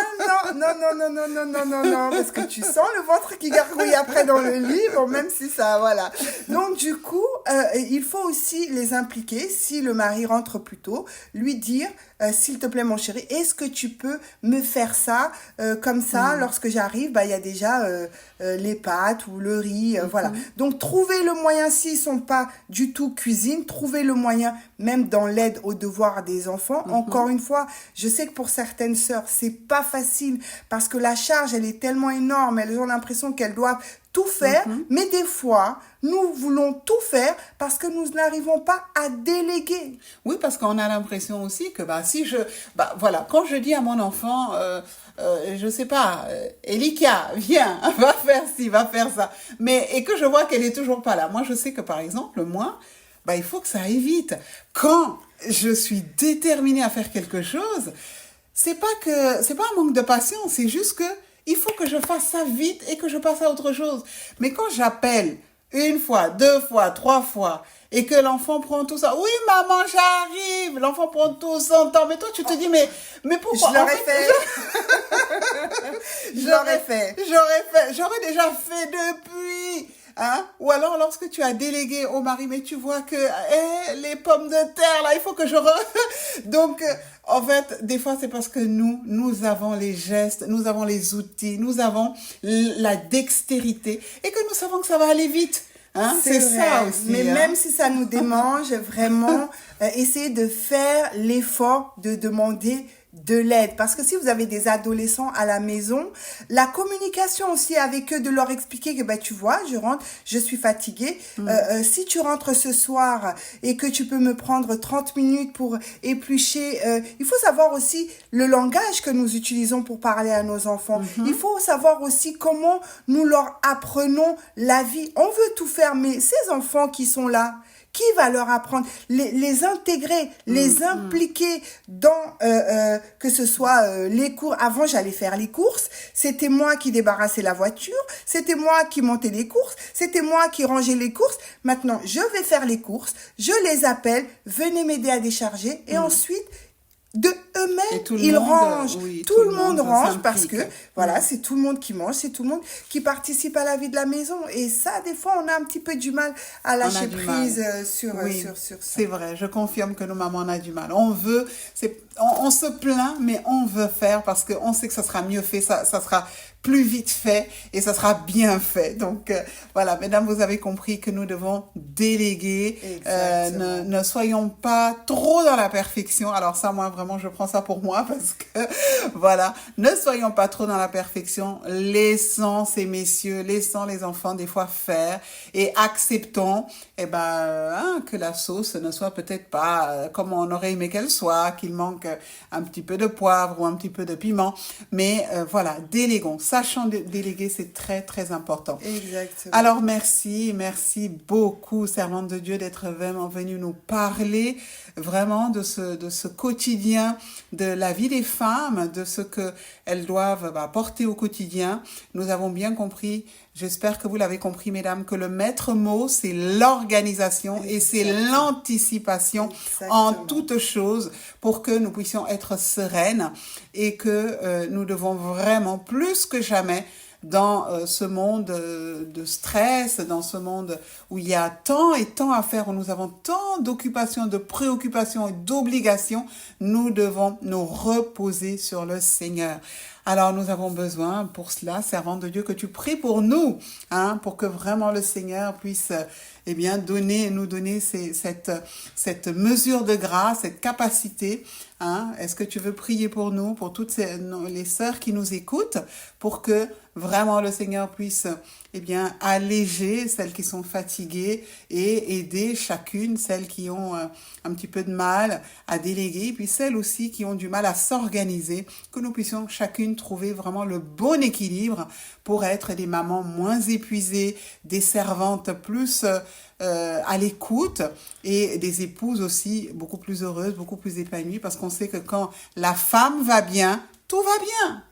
non, parce que tu sens le ventre qui gargouille après dans le lit, bon, même si ça, voilà. Donc du coup, il faut aussi les impliquer. Si le mari rentre plus tôt, lui dire, s'il te plaît mon chéri, est-ce que tu peux me faire ça comme ça, lorsque j'arrive, il y a déjà les pâtes ou le riz, voilà. Donc trouver le moyen, s'ils sont pas du tout cuisine, trouver le moyen, même dans l'aide aux devoirs des enfants. Encore une fois, je sais que pour certaines sœurs, c'est pas facile parce que la charge, elle est tellement énorme, elles ont l'impression qu'elles doivent tout faire, mais des fois, nous voulons tout faire parce que nous n'arrivons pas à déléguer. Oui, parce qu'on a l'impression aussi que voilà, quand je dis à mon enfant, je sais pas, Elika, viens, va faire ci, va faire ça, et que je vois qu'elle est toujours pas là. Moi, je sais que par exemple, moi, il faut que ça aille vite. Quand je suis déterminée à faire quelque chose, c'est pas un manque de patience, c'est juste que il faut que je fasse ça vite et que je passe à autre chose. Mais quand j'appelle une fois, deux fois, trois fois, et que l'enfant prend tout ça, oui maman j'arrive, l'enfant prend tout son temps, mais toi tu te dis mais pourquoi? Je l'aurais fait. J'aurais déjà fait depuis. Hein? Ou alors lorsque tu as délégué au mari, mais tu vois que les pommes de terre là, il faut que donc en fait des fois c'est parce que nous avons les gestes, nous avons les outils, nous avons la dextérité et que nous savons que ça va aller vite. Hein? C'est ça aussi. Mais même si ça nous démange, vraiment, essayez de faire l'effort de demander de l'aide. Parce que si vous avez des adolescents à la maison, la communication aussi avec eux, de leur expliquer que tu vois, je rentre, je suis fatiguée. Si tu rentres ce soir et que tu peux me prendre 30 minutes pour éplucher, il faut savoir aussi le langage que nous utilisons pour parler à nos enfants. Il faut savoir aussi comment nous leur apprenons la vie. On veut tout faire, mais ces enfants qui sont là, qui va leur apprendre, les intégrer, les impliquer dans, que ce soit les cours. Avant, j'allais faire les courses. C'était moi qui débarrassais la voiture. C'était moi qui montais les courses. C'était moi qui rangeais les courses. Maintenant, je vais faire les courses. Je les appelle. Venez m'aider à décharger. Et ensuite, de eux-mêmes, ils rangent. Oui, tout le monde range s'implique. parce que, voilà, c'est tout le monde qui mange, c'est tout le monde qui participe à la vie de la maison. Et ça, des fois, on a un petit peu du mal à lâcher prise sur ça. C'est vrai, je confirme que nos mamans, on a du mal. On se plaint, mais on veut faire parce qu'on sait que ça sera mieux fait, ça sera plus vite fait et ça sera bien fait. Donc voilà, mesdames, vous avez compris que nous devons déléguer. Ne soyons pas trop dans la perfection. Alors ça, moi, vraiment, je prends ça pour moi parce que voilà, ne soyons pas trop dans la perfection. Laissons ces messieurs, laissons les enfants des fois faire et acceptons que la sauce ne soit peut-être pas comme on aurait aimé qu'elle soit, qu'il manque un petit peu de poivre ou un petit peu de piment. Mais voilà, déléguons. Sachant déléguer, c'est très, très important. Exactement. Alors, merci beaucoup, servante de Dieu, d'être vraiment venue nous parler vraiment de ce quotidien, de la vie des femmes, de ce qu'elles doivent porter au quotidien. Nous avons bien compris, j'espère que vous l'avez compris, mesdames, que le maître mot, c'est l'organisation et c'est l'anticipation en toutes choses pour que nous puissions être sereines et que nous devons vraiment, plus que jamais, dans ce monde de stress, dans ce monde où il y a tant et tant à faire, où nous avons tant d'occupations, de préoccupations et d'obligations, nous devons nous reposer sur le Seigneur. Alors nous avons besoin pour cela, servante de Dieu, que tu pries pour nous, pour que vraiment le Seigneur puisse nous donner cette mesure de grâce, cette capacité. Est-ce que tu veux prier pour nous, pour toutes les sœurs qui nous écoutent, pour que vraiment le Seigneur puisse alléger celles qui sont fatiguées et aider chacune, celles qui ont un petit peu de mal à déléguer, puis celles aussi qui ont du mal à s'organiser, que nous puissions chacune trouver vraiment le bon équilibre pour être des mamans moins épuisées, des servantes plus à l'écoute et des épouses aussi beaucoup plus heureuses, beaucoup plus épanouies, parce qu'on sait que quand la femme va bien, tout va bien.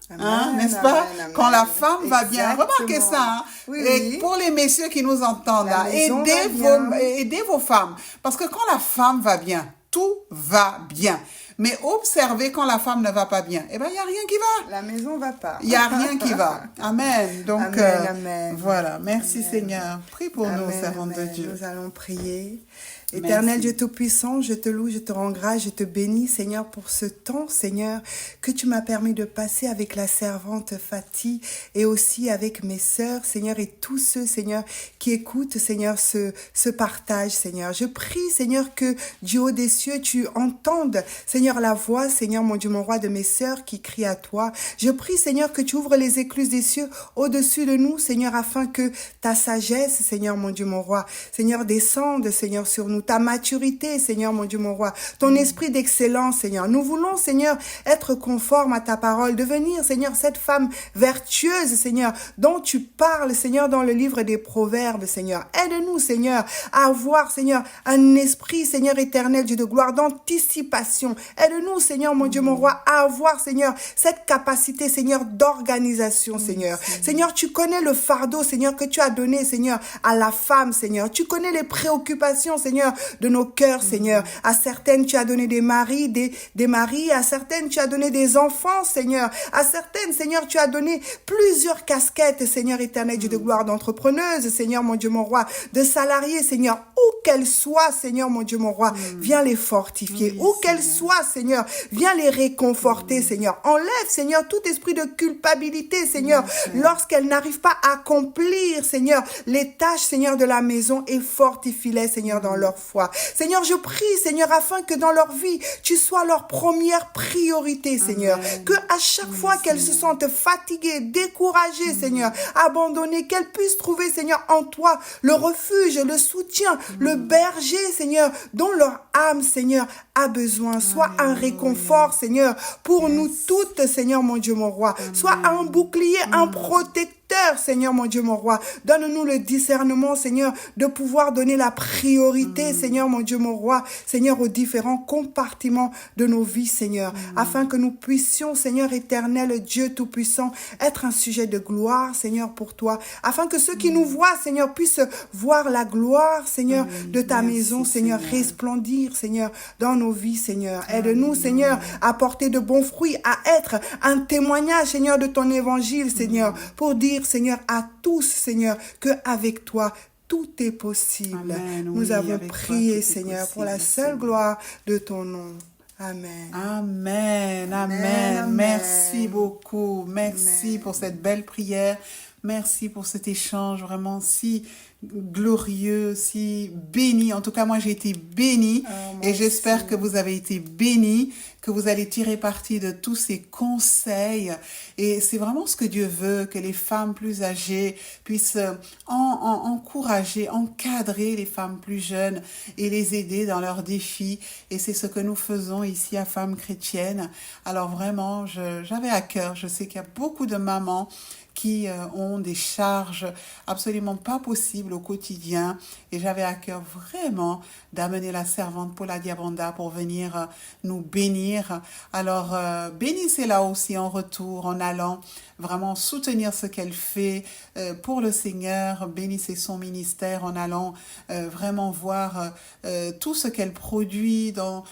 N'est-ce pas? Quand la femme va bien, remarquez ça. Et pour les messieurs qui nous entendent, aidez vos femmes. Parce que quand la femme va bien, tout va bien. Mais observez quand la femme ne va pas bien. Il n'y a rien qui va. La maison va pas. Il n'y a rien qui va. Amen. Donc, amen. voilà. Merci Seigneur. Prie pour nous, servante de Dieu. Nous allons prier. Éternel Merci. Dieu Tout-Puissant, je te loue, je te rends grâce, je te bénis, Seigneur, pour ce temps, Seigneur, que tu m'as permis de passer avec la servante Fatih et aussi avec mes sœurs, Seigneur, et tous ceux, Seigneur, qui écoutent, Seigneur, ce partage, Seigneur. Je prie, Seigneur, que du haut des cieux, tu entendes, Seigneur, la voix, Seigneur, mon Dieu, mon roi, de mes sœurs qui crient à toi. Je prie, Seigneur, que tu ouvres les écluses des cieux au-dessus de nous, Seigneur, afin que ta sagesse, Seigneur, mon Dieu, mon roi, Seigneur, descende, Seigneur, sur nous. Ta maturité, Seigneur, mon Dieu, mon roi, ton esprit d'excellence, Seigneur. Nous voulons, Seigneur, être conformes à ta parole, devenir, Seigneur, cette femme vertueuse, Seigneur, dont tu parles, Seigneur, dans le livre des Proverbes, Seigneur. Aide-nous, Seigneur, à avoir, Seigneur, un esprit, Seigneur, éternel, Dieu de gloire, d'anticipation. Aide-nous, Seigneur, mon Dieu, mon roi, à avoir, Seigneur, cette capacité, Seigneur, d'organisation, Seigneur. Seigneur, tu connais le fardeau, Seigneur, que tu as donné, Seigneur, à la femme, Seigneur. Tu connais les préoccupations, Seigneur, de nos cœurs, Seigneur. À certaines, tu as donné des maris, des maris. À certaines, tu as donné des enfants, Seigneur. À certaines, Seigneur, tu as donné plusieurs casquettes, Seigneur éternel, Dieu de gloire, d'entrepreneuses, Seigneur, mon Dieu, mon roi, de salariés, Seigneur, où qu'elles soient, Seigneur, mon Dieu, mon roi, viens les fortifier. Où qu'elles soient, Seigneur, viens les réconforter, Seigneur. Enlève, Seigneur, tout esprit de culpabilité, Seigneur, lorsqu'elles n'arrivent pas à accomplir, Seigneur, les tâches, Seigneur, de la maison et fortifie-les, Seigneur, dans leur foi. Seigneur, je prie, Seigneur, afin que dans leur vie, tu sois leur première priorité, Seigneur. Que à chaque fois qu'elles se sentent fatiguées, découragées, Seigneur, abandonnées, qu'elles puissent trouver, Seigneur, en toi le refuge, le soutien, le berger, Seigneur, dont leur âme, Seigneur, a besoin. Soit un réconfort, Seigneur, pour nous toutes, Seigneur, mon Dieu, mon roi. Soit un bouclier, un protecteur, Seigneur, mon Dieu, mon roi. Donne-nous le discernement, Seigneur, de pouvoir donner la priorité, Seigneur, mon Dieu, mon roi, Seigneur, aux différents compartiments de nos vies, Seigneur, afin que nous puissions, Seigneur éternel, Dieu Tout-Puissant, être un sujet de gloire, Seigneur, pour toi, afin que ceux qui nous voient, Seigneur, puissent voir la gloire, Seigneur, de ta maison, Seigneur, resplendir, Seigneur, dans nos vies, Seigneur. Aide-nous, Seigneur, à porter de bons fruits, à être un témoignage, Seigneur, de ton évangile, Seigneur, pour dire, Seigneur, à tous, Seigneur, que avec toi, tout est possible. Amen, Nous oui, avons avec toi, prié, tout est Seigneur, possible, pour la seule Seigneur. gloire de ton nom. Amen. Amen, amen. Amen. Merci beaucoup. Merci Amen. pour cette belle prière. Merci pour cet échange vraiment si glorieux, si béni. En tout cas, moi, j'ai été bénie moi et j'espère aussi. que vous avez été bénis, que vous allez tirer parti de tous ces conseils. Et c'est vraiment ce que Dieu veut, que les femmes plus âgées puissent encourager, encadrer les femmes plus jeunes et les aider dans leurs défis. Et c'est ce que nous faisons ici à Femmes Chrétiennes. Alors vraiment, j'avais à cœur, je sais qu'il y a beaucoup de mamans qui ont des charges absolument pas possibles au quotidien. Et j'avais à cœur vraiment d'amener la servante Paula Diabanda pour venir nous bénir. Alors, bénissez-la aussi en retour, en allant vraiment soutenir ce qu'elle fait pour le Seigneur. Bénissez son ministère en allant vraiment voir tout ce qu'elle produit dans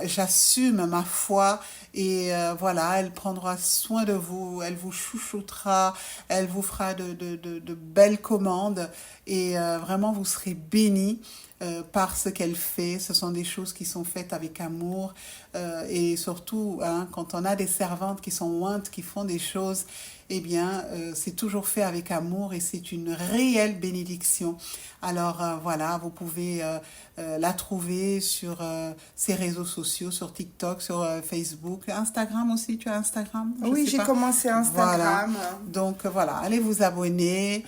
j'assume ma foi et voilà, elle prendra soin de vous, elle vous chouchoutera, elle vous fera de belles commandes et vraiment vous serez bénis par ce qu'elle fait. Ce sont des choses qui sont faites avec amour et surtout quand on a des servantes qui sont ointes, qui font des choses, eh bien c'est toujours fait avec amour et c'est une réelle bénédiction. Alors voilà, vous pouvez la trouver sur ses réseaux sociaux, sur TikTok, sur Facebook, Instagram aussi. Tu as Instagram? Oui, j'ai commencé Instagram. Voilà. Donc voilà, allez vous abonner.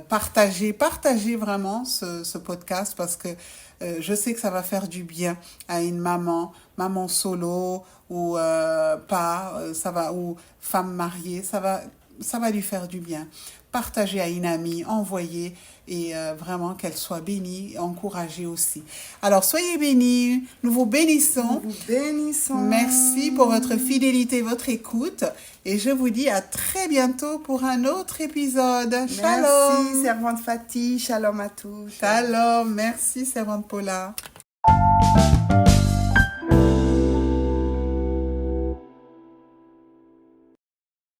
Partagez vraiment ce podcast parce que je sais que ça va faire du bien à une maman solo ou ou femme mariée, ça va lui faire du bien. Partagez à une amie, envoyez et vraiment qu'elle soit bénie, encouragée aussi. Alors soyez bénis, nous vous bénissons. Nous vous bénissons. Merci pour votre fidélité, votre écoute et je vous dis à très bientôt pour un autre épisode. Shalom. Merci, servante Fatih. Shalom à tous. Shalom. Merci, servante Paula.